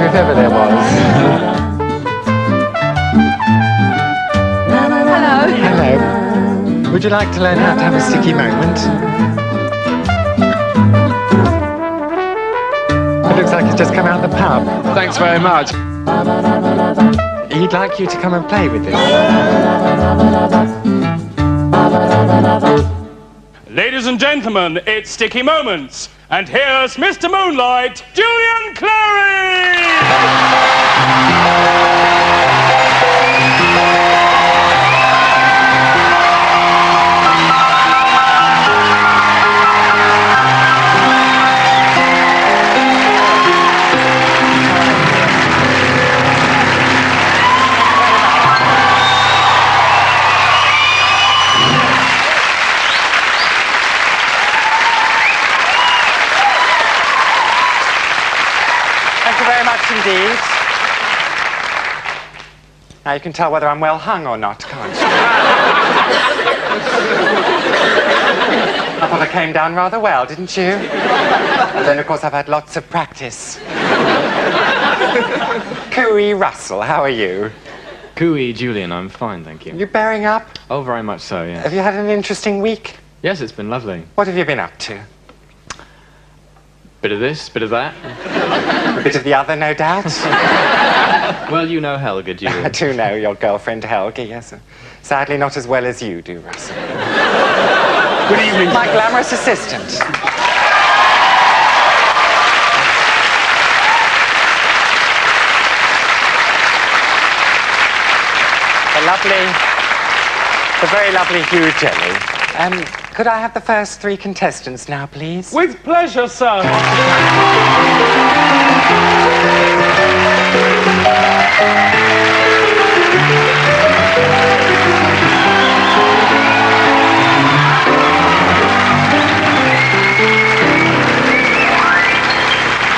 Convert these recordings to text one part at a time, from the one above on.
theatre if ever there was. Hello. Hello. Would you like to learn how to have a sticky moment? It looks like he's just come out of the pub. Thanks very much. He'd like you to come and play with this. Ladies and gentlemen, it's Sticky Moments. And here's Mr. Moonlight, Julian Clary! Thank you very much indeed. Now you can tell whether I'm well hung or not, can't you? I thought I came down rather well, didn't you? And then, of course, I've had lots of practice. Cooey Russell, how are you? Cooey Julian, I'm fine, thank you. You bearing up? Oh, very much so, yeah. Have you had an interesting week? Yes, it's been lovely. What have you been up to? Bit of this, bit of that. A bit of the other, no doubt. Well, you know Helga, Julian. I do know your girlfriend Helga, yes. Sadly, not as well as you do, Russell. Good evening. My glamorous assistant. The very lovely Hugh Jelly. Could I have the first three contestants now, please? With pleasure, sir.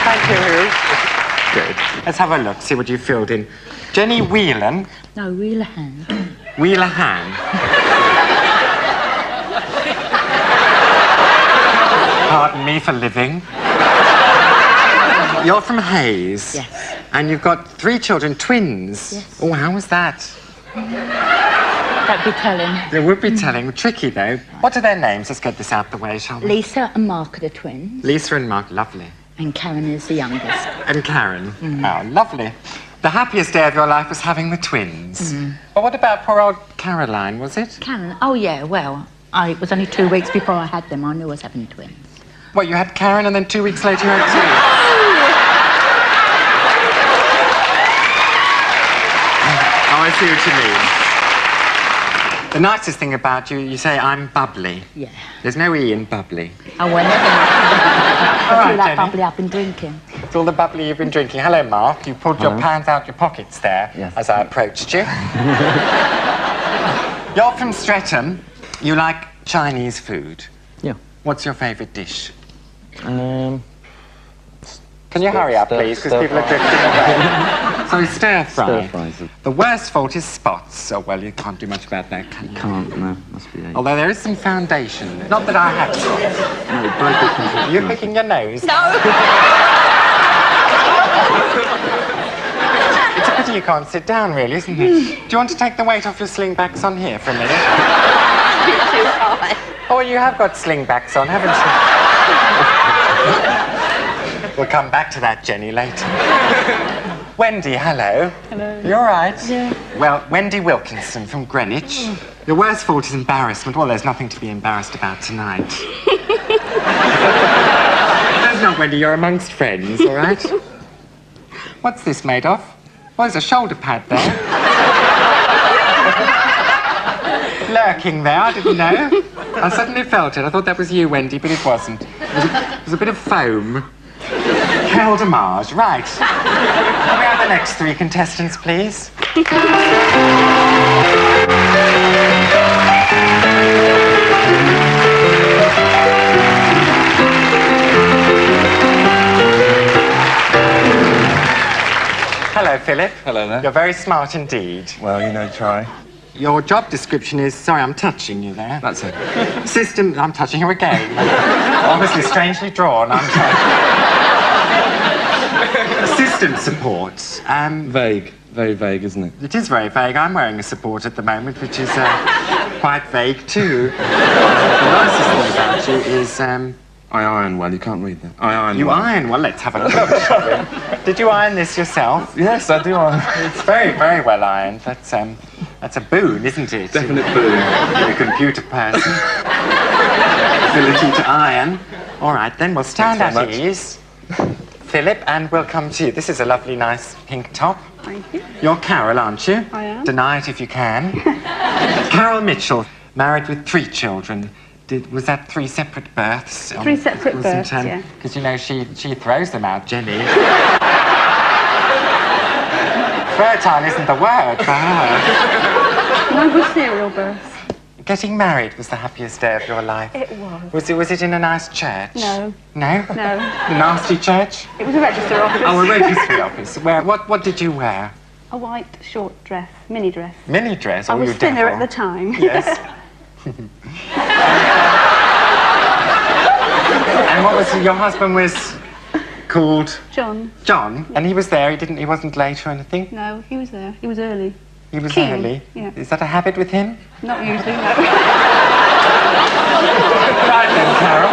Thank you, Hugh. Good. Let's have a look, see what you filled in. Jenny Whelan. No, Wheelahan. Wheelahan. Pardon me for living. You're from Hayes. Yes. And you've got 3 children, twins. Yes. Oh, how was that? That'd be telling. It would be telling. Tricky, though. What are their names? Let's get this out the way, shall we? Lisa and Mark are the twins. Lisa and Mark, lovely. And Karen is the youngest. And Karen. Oh, lovely. The happiest day of your life was having the twins. But what about poor old Caroline, was it? Karen? Oh, yeah, well, it was only 2 weeks before I had them. I knew I was having twins. What, you had Karen and then 2 weeks later you had twins? Oh, I see what you mean. The nicest thing about you, you say, I'm bubbly. Yeah. There's no E in bubbly. Oh, well, never mind. All right, all that Jenny. bubbly I've been drinking. It's all the bubbly you've been drinking. Hello, Mark. You pulled your pants out your pockets there as I approached you. You're from Streatham. You like Chinese food. Yeah. What's your favourite dish? Can you hurry up, please, because people are drifting away. So stir-fry. Stir-fries. The worst fault is spots. Oh, well, you can't do much about that, can you? Can't, no. Must be age. Although there is some foundation. Not that I have to. No, break it into You're picking your nose. No! It's a pity you can't sit down, really, isn't it? Do you want to take the weight off your slingbacks on here for a minute? Too high. Oh, you have got slingbacks on, haven't you? We'll come back to that, Jenny, later. Wendy, hello. Hello. You all right? Yeah. Well, Wendy Wilkinson from Greenwich. Your worst fault is embarrassment. Well, there's nothing to be embarrassed about tonight. There's not, Wendy. You're amongst friends, all right? What's this made of? Well, there's a shoulder pad there. Lurking there, I didn't know. I suddenly felt it. I thought that was you, Wendy, but it wasn't. It was a bit of foam. Quelle dommage. Right. Can we have the next 3 contestants, please? Hello, Philip. Hello there. You're very smart indeed. Well, you know, try. Your job description is... Sorry, I'm touching you there. That's it. System... I'm touching you again. Obviously strangely drawn, I'm sorry. Assistant support. Vague. Very vague, isn't it? It is very vague. I'm wearing a support at the moment, which is quite vague too. The nicest thing about you is I iron well. You can't read that. I iron you well. iron. Well, let's have a look, shall we? Did you iron this yourself? Yes, I do iron. It's very, very well ironed. That's a boon, isn't it? Definite boon. You're a computer person. Ability to iron. All right, then we'll stand Thanks at very ease. Philip, and we'll come to you. This is a lovely, nice pink top. Thank you. You're Carol, aren't you? I am. Deny it if you can. Carol Mitchell, married with 3 children. Was that 3 separate births? 3 separate births, yeah. Because, you know, she throws them out, Jenny. Fertile isn't the word for her. No good serial births. Getting married was the happiest day of your life. It was. Was it in a nice church? No. No? No. The nasty church? It was a register office. Oh, a registry office. What did you wear? A white short dress, mini dress. Mini dress? I Oh, was you thinner devil. at the time. Yes. And what was your husband was called? John. John. And he was there. He wasn't late or anything. No, he was there. He was early. He was Keen, early. yeah. Is that a habit with him? Not usually, no. Right then, Carol.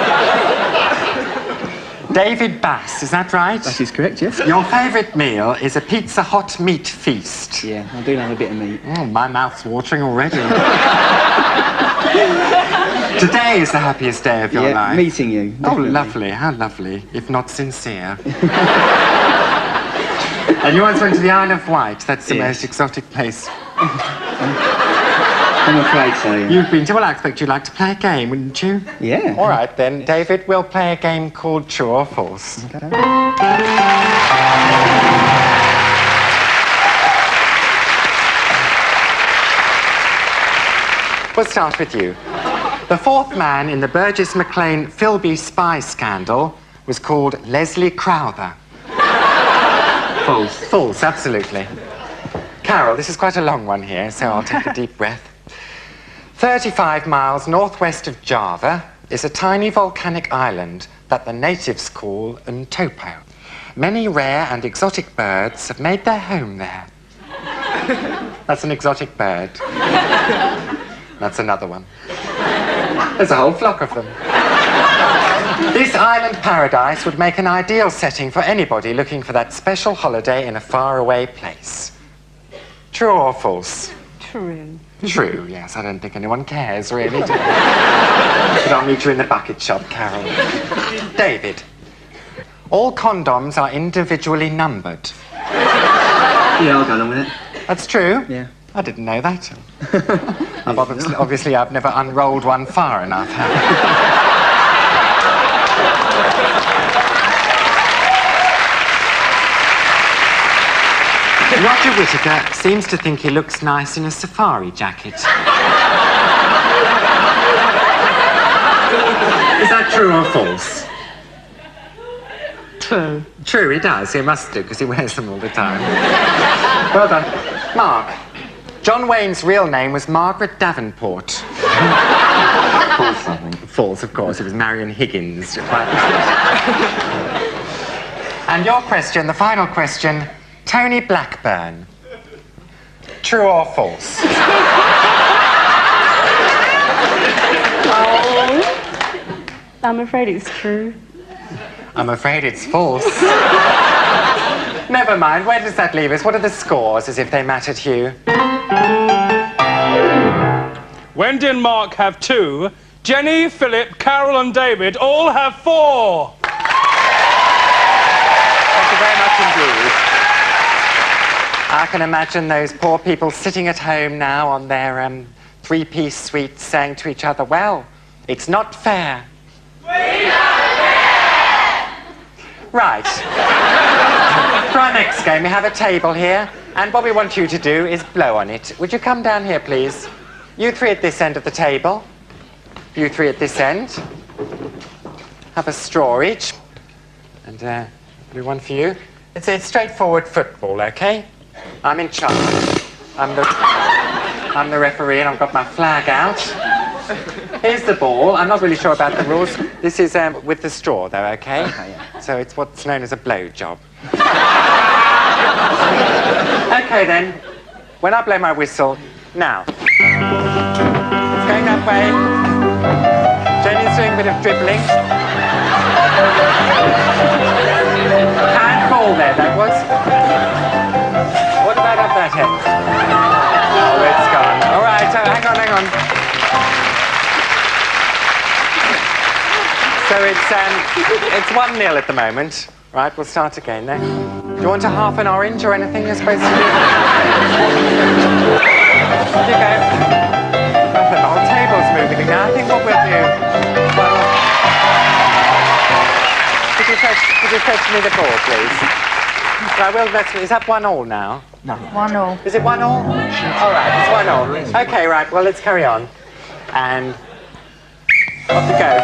David Bass, is that right? That is correct, yes. Your favourite meal is a Pizza Hot meat feast. Yeah, I do love a bit of meat. Oh, my mouth's watering already. Today is the happiest day of your life. Meeting you. Oh, Definitely. lovely. How lovely, if not sincere. And you once went to the Isle of Wight. That's the most exotic place. I'm afraid so, yeah. You've been to. Well, I expect you'd like to play a game, wouldn't you? Yeah. All right, then, David, we'll play a game called True or False. Okay. We'll start with you. The 4th man in the Burgess McLean Philby spy scandal was called Leslie Crowther. False. False, absolutely. Carol, this is quite a long one here, so I'll take a deep breath. 35 miles northwest of Java is a tiny volcanic island that the natives call Untopo. Many rare and exotic birds have made their home there. That's an exotic bird. That's another one. There's a whole flock of them. This island paradise would make an ideal setting for anybody looking for that special holiday in a faraway place. True or false? True. True, yes. I don't think anyone cares, really, do they? But I'll meet you in the bucket shop, Carol. David, all condoms are individually numbered. Yeah, I'll go along with it. That's true? Yeah. I didn't know that. Obviously, I've never unrolled one far enough. Roger Whittaker seems to think he looks nice in a safari jacket. Is that true or false? True. True, he does. He must do, because he wears them all the time. Well done. Mark, John Wayne's real name was Margaret Davenport. False, I think. False, of course. It was Marion Higgins. And your question, the final question, Tony Blackburn. True or false? Oh. I'm afraid it's true. I'm afraid it's false. Never mind. Where does that leave us? What are the scores, as if they mattered, Hugh? Wendy and Mark have 2. Jenny, Philip, Carol and David all have 4. Thank you very much indeed. I can imagine those poor people sitting at home now on their 3-piece suites saying to each other, well, it's not fair. Right. For our next game, we have a table here, and what we want you to do is blow on it. Would you come down here, please? You 3 at this end of the table. You 3 at this end. Have a straw each. And do one for you. It's straightforward football, okay? I'm in charge. I'm the referee, and I've got my flag out. Here's the ball. I'm not really sure about the rules. This is with the straw, though, okay? Okay, yeah. So it's what's known as a blow job. Okay, then. When I blow my whistle, now. It's going that way. Jenny's doing a bit of dribbling. Handball there, that was. What about up that end? Oh, it's gone. All right, so hang on. So it's 1-0 at the moment. Right, we'll start again then. Do you want a half an orange or anything you're supposed to do? Off you go. The whole table's moving now. I think what we'll do... Well... Could you fetch me the ball, please? Right, is that 1-1 now? No. 1-1. Is it 1-1? All right, it's 1-1. Okay, right, well, let's carry on. And... off you go.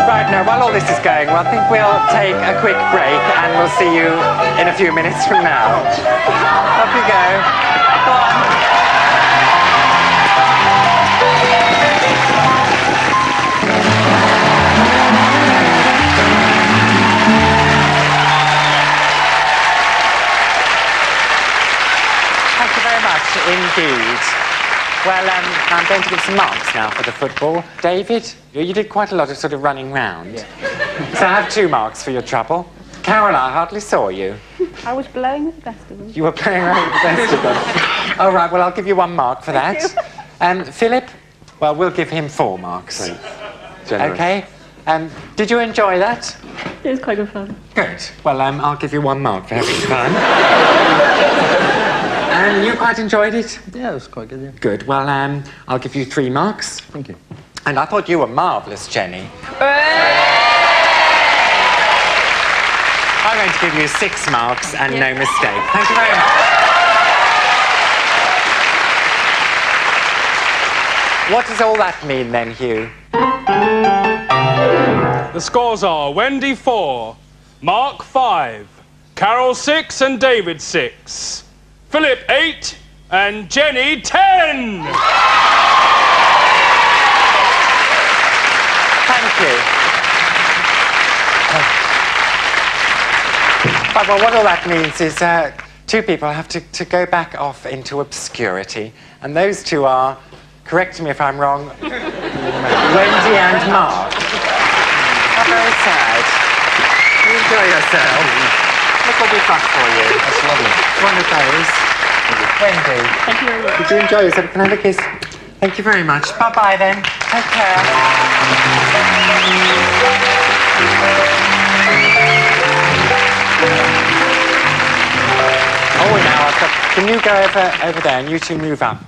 Right, now, while all this is going, well, I think we'll take a quick break and we'll see you in a few minutes from now. Off you go. Go on. Thank you very much indeed. Well, I'm going to give some marks now for the football. David, you did quite a lot of sort of running round. Yeah. So I have 2 marks for your trouble. Carol, I hardly saw you. I was blowing with the best of them. You were playing around with the best of them. All right, well, I'll give you 1 mark for that. And Philip, well, we'll give him 4 marks. Generous. Okay? Did you enjoy that? It was quite good fun. Good. Well, I'll give you 1 mark for having fun. And you quite enjoyed it? Yeah, it was quite good, yeah. Good. Well, I'll give you 3 marks. Thank you. And I thought you were marvellous, Jenny. I'm going to give you 6 marks and no mistake. Thank you very much. What does all that mean then, Hugh? The scores are Wendy 4, Mark 5, Carol 6 and David 6, Philip 8 and Jenny 10. Thank you. But well, what all that means is 2 people have to go back off into obscurity, and those 2 are, correct me if I'm wrong, Wendy and Mark. How very sad. You enjoy yourself. Look what we've got for you. That's lovely. One of those. Wendy. Thank you very much. Did you enjoy yourself? Can I have a kiss? Thank you very much. Bye-bye then. Take care. Oh, now I've got... Can you go over there and you 2 move up?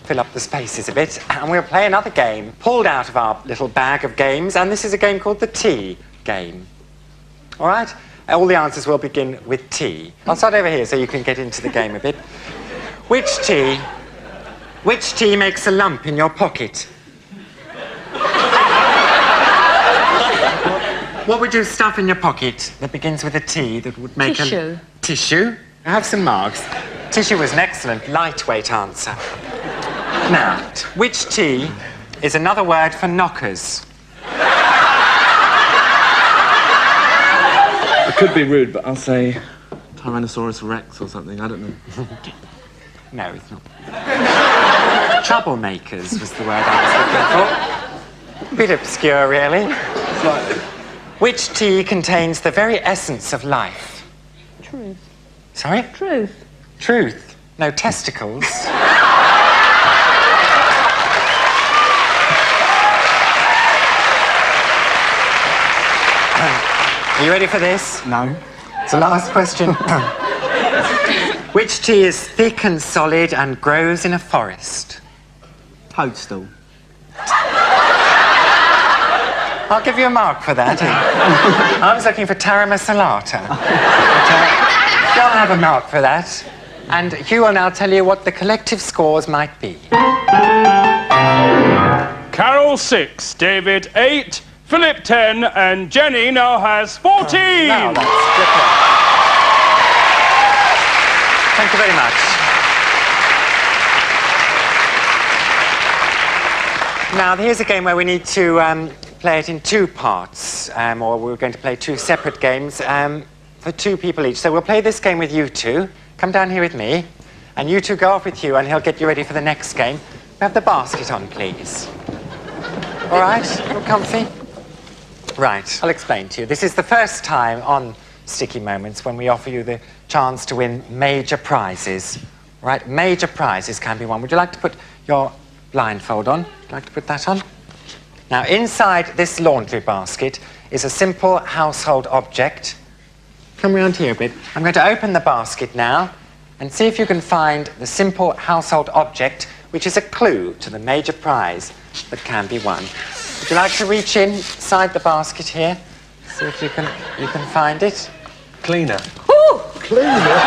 Fill up the spaces a bit, and we'll play another game pulled out of our little bag of games, and this is a game called the T game. All right? All the answers will begin with T. I'll start over here so you can get into the game a bit. Which T makes a lump in your pocket? What would you stuff in your pocket that begins with a T that would make Tissue. Tissue? I have some marks. Tissue was an excellent, lightweight answer. Now, which T is another word for knockers? I could be rude, but I'll say Tyrannosaurus Rex or something. I don't know. No, it's not. Troublemakers was the word I was looking for. Bit obscure, really. Which T contains the very essence of life? Truth. Sorry? Truth. Truth. No testicles. Are you ready for this? No. It's the last question. Which T is thick and solid and grows in a forest? Toadstool. I'll give you a mark for that. I was looking for Tarama salata. Don't have a mark for that. And Hugh will now tell you what the collective scores might be. Carol 6, David 8, Philip 10, and Jenny now has 14. Now that's different. Thank you very much. Now, here's a game where we need to play it in two parts, or we're going to play two separate games for two people each. So we'll play this game with you two. Come down here with me, and you two go off with Hugh, and he'll get you ready for the next game. Have the basket on, please. All right? All comfy? Right, I'll explain to you. This is the first time on Sticky Moments when we offer you the chance to win major prizes. Right? Major prizes can be won. Would you like to put your blindfold on? Would you like to put that on? Now, inside this laundry basket is a simple household object. Come round here a bit. I'm going to open the basket now and see if you can find the simple household object, which is a clue to the major prize that can be won. Would you like to reach inside the basket here? See if you can find it. Cleaner. Ooh! Cleaner?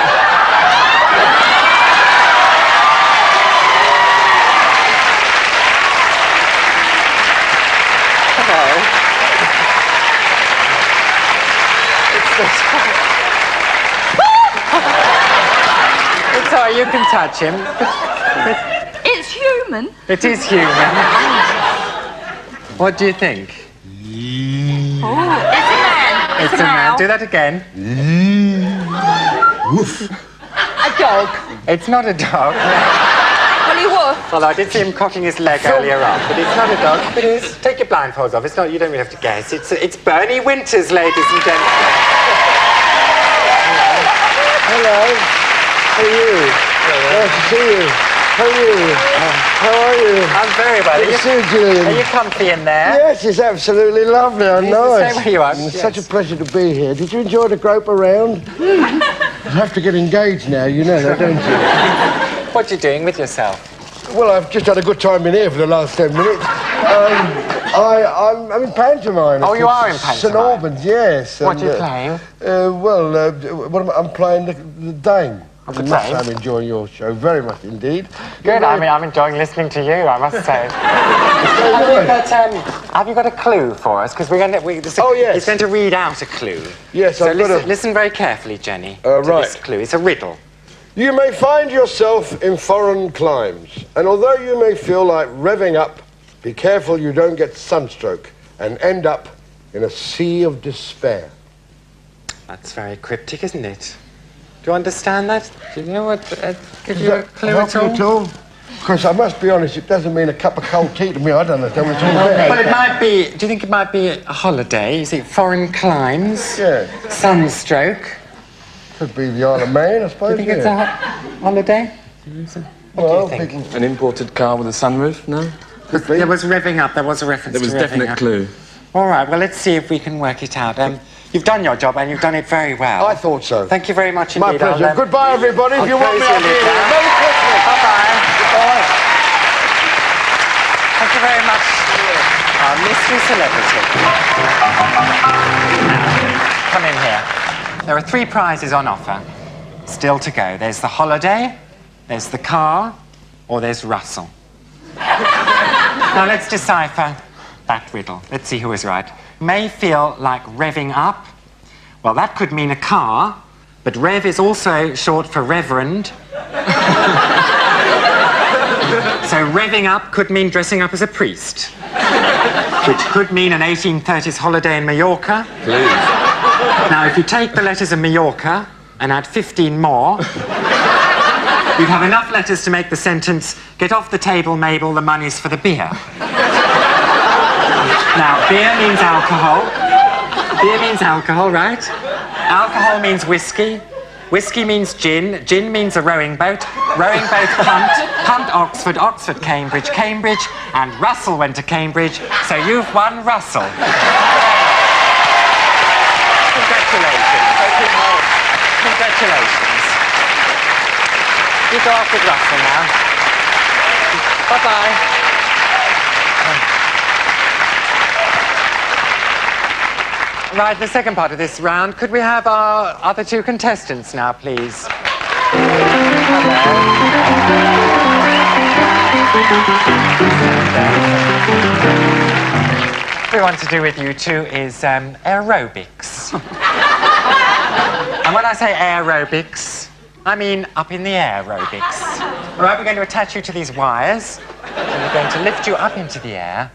It's all right, you can touch him. It's human. It is human. What do you think? Oh, it's a man. It's a man. Do that again. Woof. A dog. It's not a dog. Well, he was. Well, I did see him cocking his leg earlier on, but it's not a dog. It is. Take your blindfolds off. It's not. You don't really have to guess. It's Bernie Winters, ladies and gentlemen. Hello. How are you? Nice to see you. How are you? How are you? I'm very well. Good to see you, Julian. Are you comfy in there? Yes, it's absolutely lovely. I know it. Stay where you are. It's Yes. such a pleasure to be here. Did you enjoy the grope around? You have to get engaged now, you know that, don't you? What are you doing with yourself? Well, I've just had a good time in here for the last 10 minutes. I'm in pantomime. Oh, you are in pantomime? St Albans, yes. What are you playing? I'm playing the Dame. Oh, the Much Dame? I'm enjoying your show, very much indeed. Good. I mean, I'm enjoying listening to you, I must say. Have you got a clue for us? Because we're going to... Oh, yes. He's going to read out a clue. Yes, so I've got listen very carefully, Jenny, to right. this clue. It's a riddle. You may find yourself in foreign climes, and although you may feel like revving up, be careful you don't get sunstroke and end up in a sea of despair. That's very cryptic, isn't it? Do you understand that? Do you know what... give you a clue at all? Because I must be honest, it doesn't mean a cup of cold tea to me. I don't understand what it's all about. Well, it might be... Do you think it might be a holiday? Is it foreign climes? Yeah. Sunstroke? Could be the Isle of Man, I suppose. Do you think it's a holiday? What do you think? An imported car with a sunroof? No? There was revving up. There was a reference There was to a revving definite up. clue. All right, well, let's see if we can work it out. You've done your job, and you've done it very well. I thought so. Thank you very much My indeed. pleasure. Goodbye, everybody. If you want me, I'll be here. Merry Christmas. Bye-bye. Bye. Thank you very much, our mystery celebrity. Now, come in here. There are 3 prizes on offer. Still to go. There's the holiday, there's the car, or there's Russell. Now let's decipher that riddle. Let's see who is right. May feel like revving up. Well, that could mean a car, but Rev is also short for Reverend. So revving up could mean dressing up as a priest, which could mean an 1830s holiday in Mallorca. Please. Now, if you take the letters of Mallorca and add 15 more, you'd have enough letters to make the sentence, get off the table, Mabel, the money's for the beer. Now, beer means alcohol. Beer means alcohol, right? Alcohol means whiskey. Whiskey means gin. Gin means a rowing boat. Rowing boat, punt. Punt, Oxford. Oxford, Cambridge. Cambridge. And Russell went to Cambridge. So you've won Russell. Congratulations. Congratulations. You go off with Russell now. Bye-bye. Right, the second part of this round. Could we have our other 2 contestants now, please? What we want to do with you 2 is aerobics. And when I say aerobics, I mean up in the air aerobics. All right, we're going to attach you to these wires. And we're going to lift you up into the air,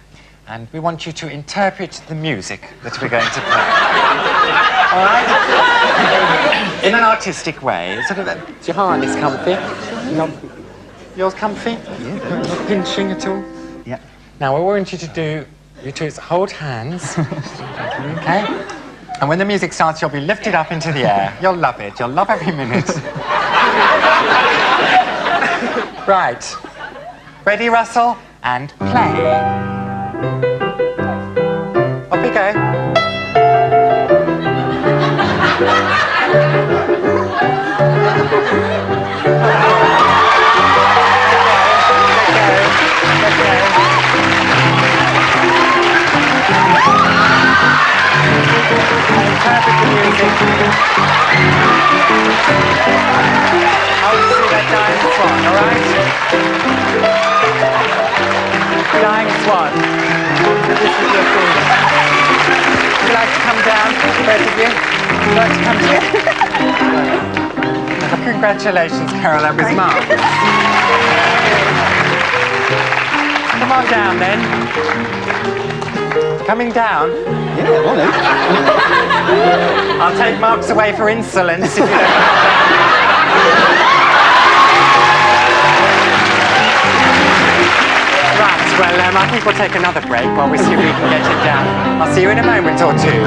and we want you to interpret the music that we're going to play. All right? In an artistic way. Sort of, is your harness comfy? Yours comfy? Yeah. Not pinching at all? Yeah. Now, what we want you to do, you two, is hold hands. Okay? And when the music starts, you'll be lifted up into the air. You'll love it. You'll love every minute. Right. Ready, Russell? And play. Off we go. Interpret the music. I'll see that dying swan, all right? Dying swan. This is your thing. Would you like to come down, both of you? Would you like to come here? Congratulations, Carol, that was marvellous. Come on down, then. Coming down? Yeah, well, no. I'll take marks away for insolence if you don't. Right, well, I think we'll take another break while we see if we can get him down. I'll see you in a moment or two.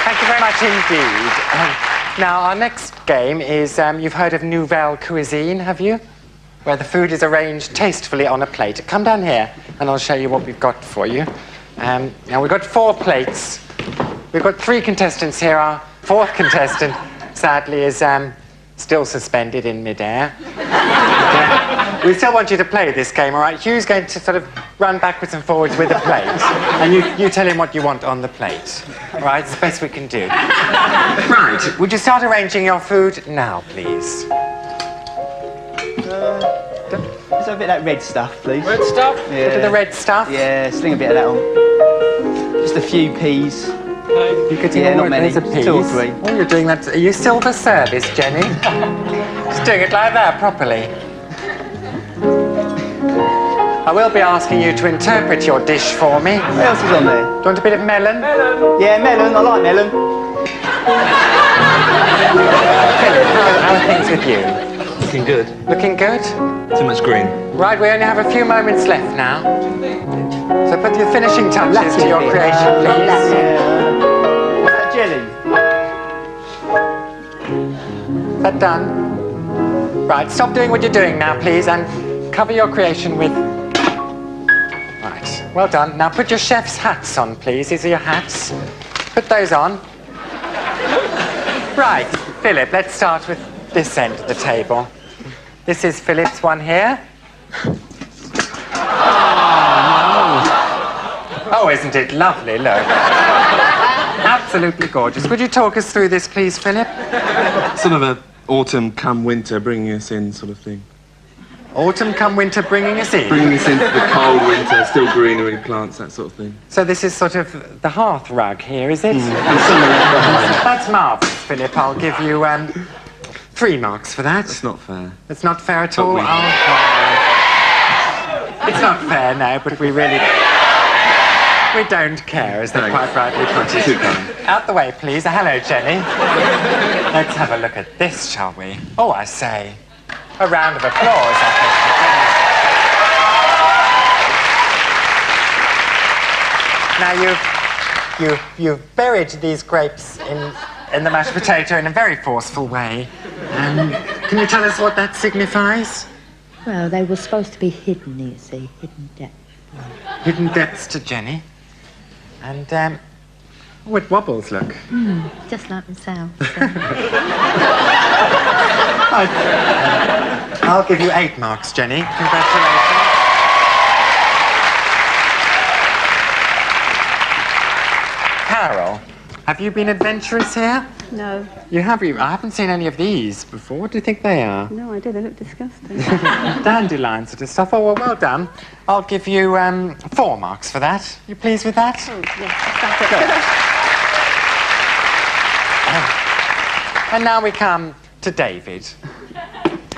Thank you very much indeed. Now, our next game is, you've heard of Nouvelle Cuisine, have you? Where the food is arranged tastefully on a plate. Come down here and I'll show you what we've got for you. Now, we've got 4 plates. We've got 3 contestants here. Our 4th contestant, sadly, is still suspended in midair. We still want you to play this game, all right? Hugh's going to sort of run backwards and forwards with the plate. And you tell him what you want on the plate. All right? It's the best we can do. Right. Would you start arranging your food now, please? Let's have a bit of that red stuff, please. Red stuff? Yeah. Bit of the red stuff? Yeah, sling a bit of that on. Just a few peas. You could Yeah, not many. There's a piece. 2 or 3. Oh, you're doing that. Are you silver service, Jenny? Just doing it like that, properly. I will be asking you to interpret your dish for me. What else is on there? Do you want a bit of melon? Yeah, melon. I like melon. Philip, how are things with you? Looking good. Looking good? Too much green. Right, we only have a few moments left now. So put your finishing touches to your creation, please. What's that jelly? Is that done? Right, stop doing what you're doing now, please, and cover your creation with... Right, well done. Now put your chef's hats on, please. These are your hats. Put those on. Right, Philip, let's start with this end of the table. This is Philip's one here. Oh, isn't it lovely? Look. Absolutely gorgeous. Would you talk us through this, please, Philip? Sort of a autumn come winter bringing us in sort of thing. Autumn come winter bringing us in. Bringing us into the cold winter, still greenery, plants, that sort of thing. So this is sort of the hearth rug here, is it? And summer left behind. That's marvellous, Philip. I'll give you 3 marks for that. That's not fair. It's not fair at But all. we- It's not fair now, but we really... We don't care, as they Thanks. quite rightly put it. Too kind. Out the way, please. Hello, Jenny. Let's have a look at this, shall we? Oh, I say. A round of applause, I think. Now, you've buried these grapes in the mashed potato in a very forceful way. Can you tell us what that signifies? Well, they were supposed to be hidden, you see, hidden depth. Hidden depths to Jenny. And, oh, it wobbles, look. Just like myself. I'll give you 8 marks, Jenny. Congratulations. Carol, Have you been adventurous here? No. You have? I haven't seen any of these before. What do you think they are? No, I did. They look disgusting. Dandelion sort of stuff. Oh, well done. I'll give you 4 marks for that. You pleased with that? Oh, yes, that's it. And now we come to David.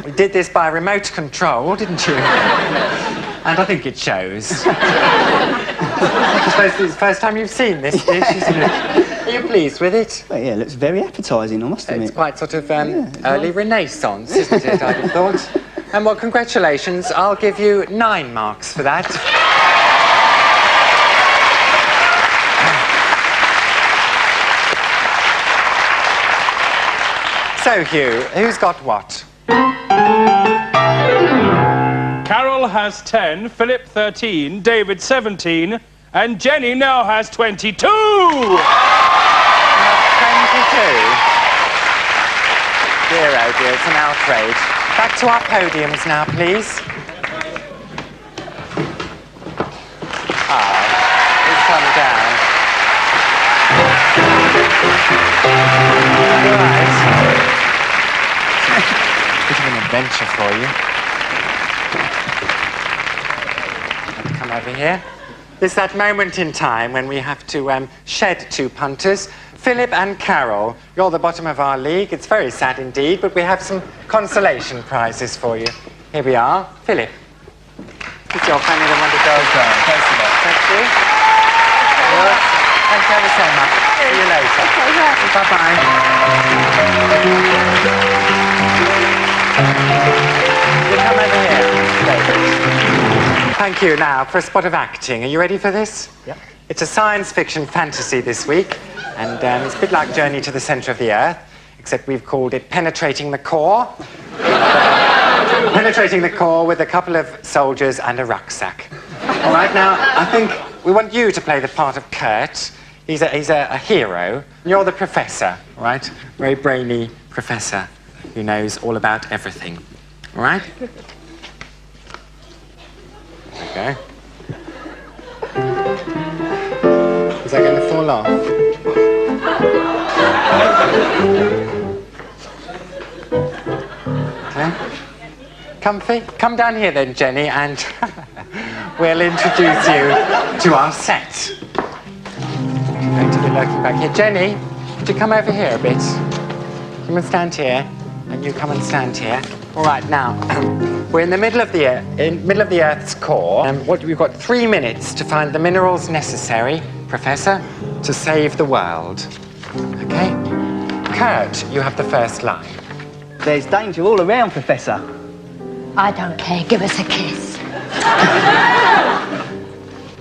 We did this by remote control, didn't you? And I think it shows. I suppose it's the first time you've seen this dish, isn't it? Are you pleased with it? Well, yeah, it looks very appetising, I must admit. It's quite sort of early Renaissance, isn't it, I'd have thought. And well, congratulations. I'll give you 9 marks for that. So, Hugh, who's got what? Carol has 10, Philip 13, David 17, and Jenny now has 22! 22. Dear, oh dear, it's an outrage. Back to our podiums now, please. Please come down. Right. Bit of an adventure for you. Come over here. There's that moment in time when we have to shed 2 punters. Philip and Carol, you're the bottom of our league. It's very sad indeed, but we have some consolation prizes for you. Here we are. Philip, is your family the one to go? Thank you. Good. Thank you ever so much. See you later. Bye-bye. You come over here, David. Thank you. Now, for a spot of acting. Are you ready for this? Yep. It's a science fiction fantasy this week, and it's a bit like Journey to the Centre of the Earth, except we've called it Penetrating the Core. Penetrating the core with a couple of soldiers and a rucksack. All right, now, I think we want you to play the part of Kurt. He's a hero. You're the professor, all right? Very brainy professor who knows all about everything. All right? Okay. Is that going to fall off? Okay. Comfy? Come down here then, Jenny, and we'll introduce you to our set. I'm going to be lurking back here. Jenny, would you come over here a bit? Come and stand here, and you come and stand here. All right, now, we're in the middle of the Earth's core. We've got 3 minutes to find the minerals necessary, Professor, to save the world. Okay? Kurt, you have the first line. There's danger all around, Professor. I don't care. Give us a kiss.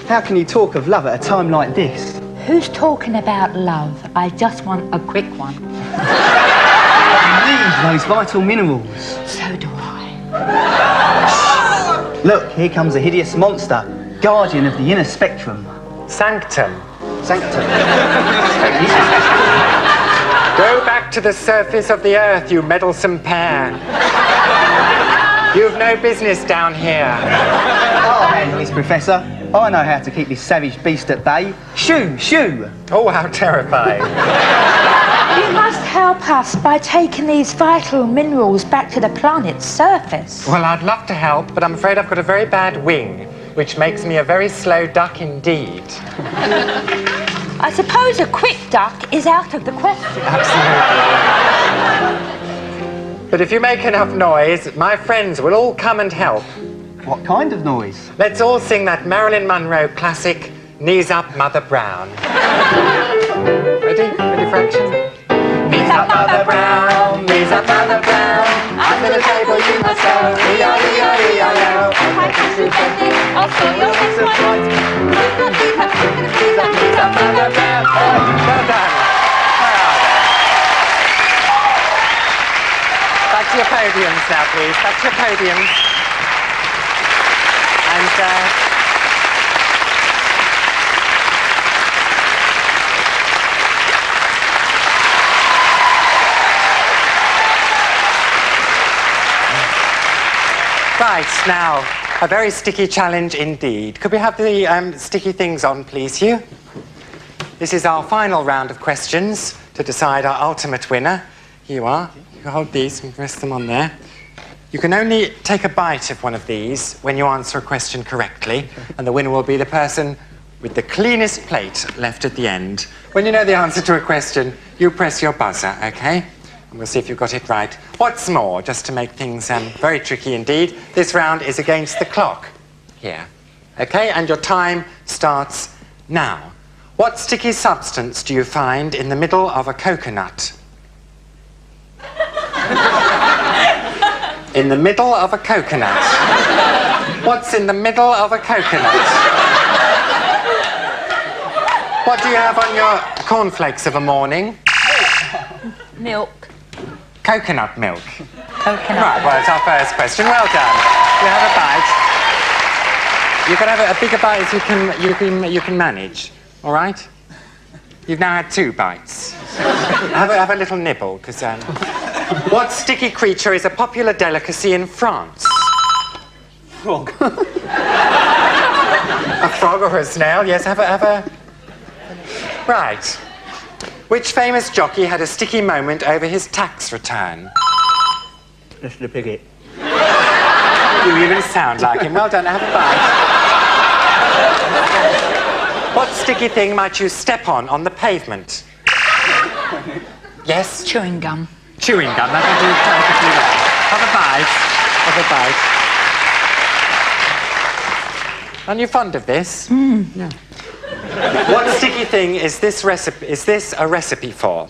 How can you talk of love at a time like this? Who's talking about love? I just want a quick one. I need those vital minerals. So do I. Look, here comes a hideous monster, guardian of the inner spectrum. Sanctum. Sanctum. Go back to the surface of the Earth, you meddlesome pair. You've no business down here. I'll handle this, Professor. I know how to keep this savage beast at bay. Shoo, shoo! Oh, how terrifying. You must help us by taking these vital minerals back to the planet's surface. Well, I'd love to help, but I'm afraid I've got a very bad wing, which makes me a very slow duck indeed. I suppose a quick duck is out of the question. Absolutely. But if you make enough noise, my friends will all come and help. What kind of noise? Let's all sing that Marilyn Monroe classic, Knees Up, Mother Brown. Ready? Ready for action? Knees up, Mother Brown, knees up, Mother Brown. Under the table you must go, E-I-E-I-E-I-O. If I catch you bending, I'll steal your next one. Knees up, Mother Brown. Well done. Where are they? Back to your podiums now, please. Back to your podiums. And, right, now, a very sticky challenge indeed. Could we have the sticky things on, please, Hugh? This is our final round of questions to decide our ultimate winner. Here you are. You hold these and rest them on there. You can only take a bite of one of these when you answer a question correctly, and the winner will be the person with the cleanest plate left at the end. When you know the answer to a question, you press your buzzer, okay? And we'll see if you've got it right. What's more, just to make things very tricky indeed, this round is against the clock. Here. Okay, and your time starts now. What sticky substance do you find in the middle of a coconut? In the middle of a coconut. What's in the middle of a coconut? What do you have on your cornflakes of a morning? Milk. Coconut milk. Coconut. Right, well, it's our first question. Well done. You have a bite. You can have a bigger bite as you can manage. All right? You've now had 2 bites. have a little nibble, because... What sticky creature is a popular delicacy in France? Frog. A frog or a snail? Yes, have a... Right. Which famous jockey had a sticky moment over his tax return? Mr. Piggott. You even sound like him. Well done, have a bite. What sticky thing might you step on the pavement? Yes? Chewing gum. Chewing gum, that will do perfectly well. Have a bite. Aren't you fond of this? Yeah. What sticky thing is this a recipe for?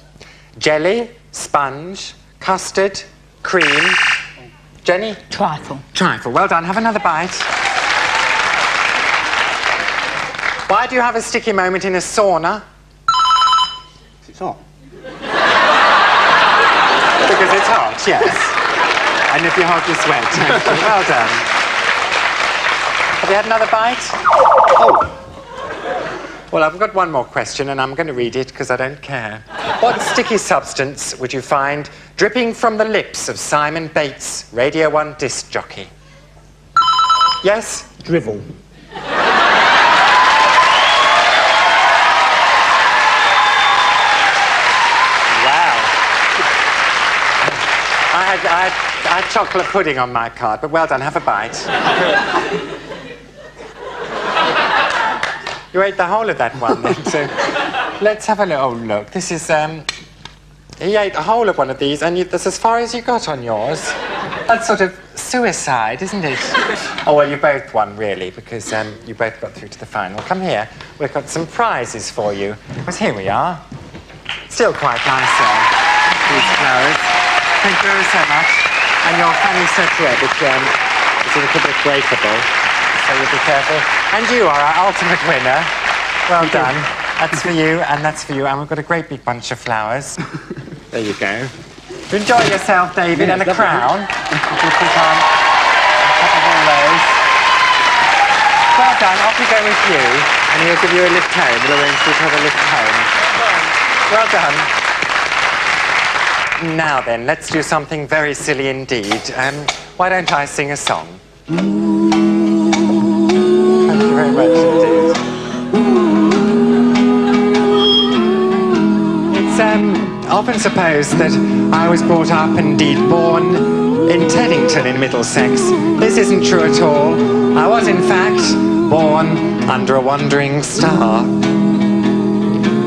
Jelly, sponge, custard, cream. Jenny? Trifle. Trifle. Well done. Have another bite. Why do you have a sticky moment in a sauna? It's hot. Because it's hot, yes. And if you hold your sweat. Well done. Have you had another bite? Oh. Well, I've got one more question, and I'm going to read it because I don't care. What sticky substance would you find dripping from the lips of Simon Bates, Radio 1 disc jockey? Yes? Drivel. I had chocolate pudding on my card, but well done, have a bite. You ate the whole of that one then, so let's have a little look. This is, he ate the whole of one of these, and that's as far as you got on yours. That's sort of suicide, isn't it? Oh, well, you both won, really, because you both got through to the final. Come here, we've got some prizes for you. Because here we are. Still quite nice, these flowers. Thank you very so much. And your fanny statuette, which is a little bit breakable, so you'll be careful. And you are our ultimate winner. Well done. That's for you, and that's for you. And we've got a great big bunch of flowers. There you go. Enjoy yourself, David, and a crown. We'll put on a couple of all those. Well done. Off we go with you, and he'll give you a lift home. We'll arrange for you to have a lift home. Well done. Now then, let's do something very silly indeed. Why don't I sing a song? Thank you very much indeed. It's often supposed that I was brought up, indeed born, in Teddington in Middlesex. This isn't true at all. I was, in fact, born under a wandering star,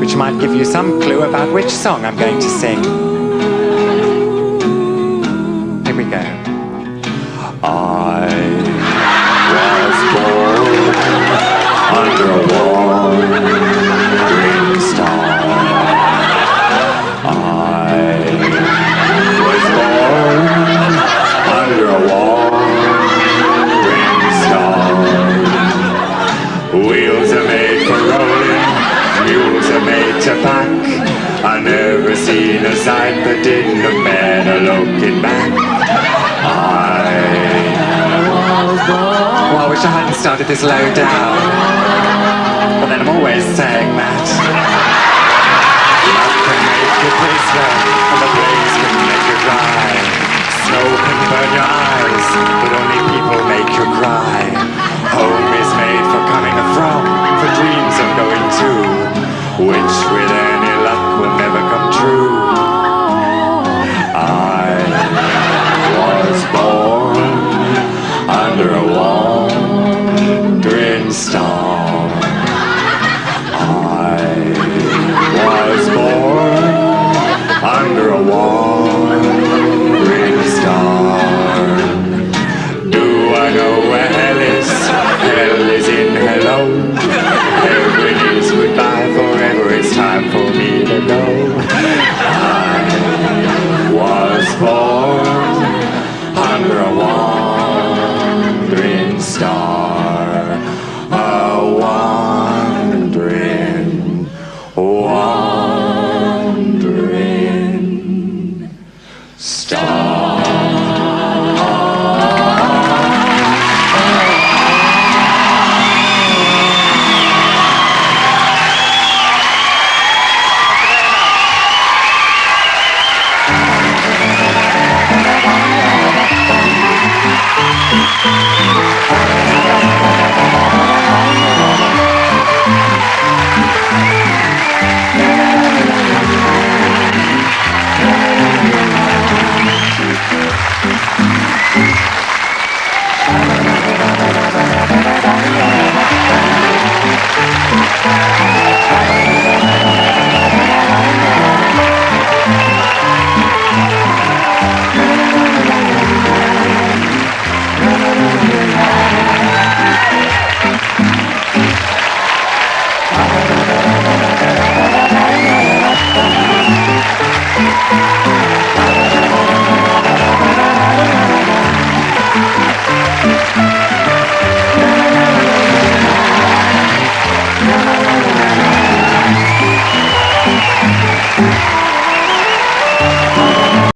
which might give you some clue about which song I'm going to sing. Here we go. I was born under a wandering star. I was born under a wandering star. Wheels are made for rolling, mules are made to pack. I never seen a sight that didn't look better looking back. Well, I wish I hadn't started this low down. But then I'm always saying that. Love can make you prisoner, and the blaze can make you dry. Snow can burn your eyes, but only people make you cry. Home is made for coming from, for dreams of going to. which with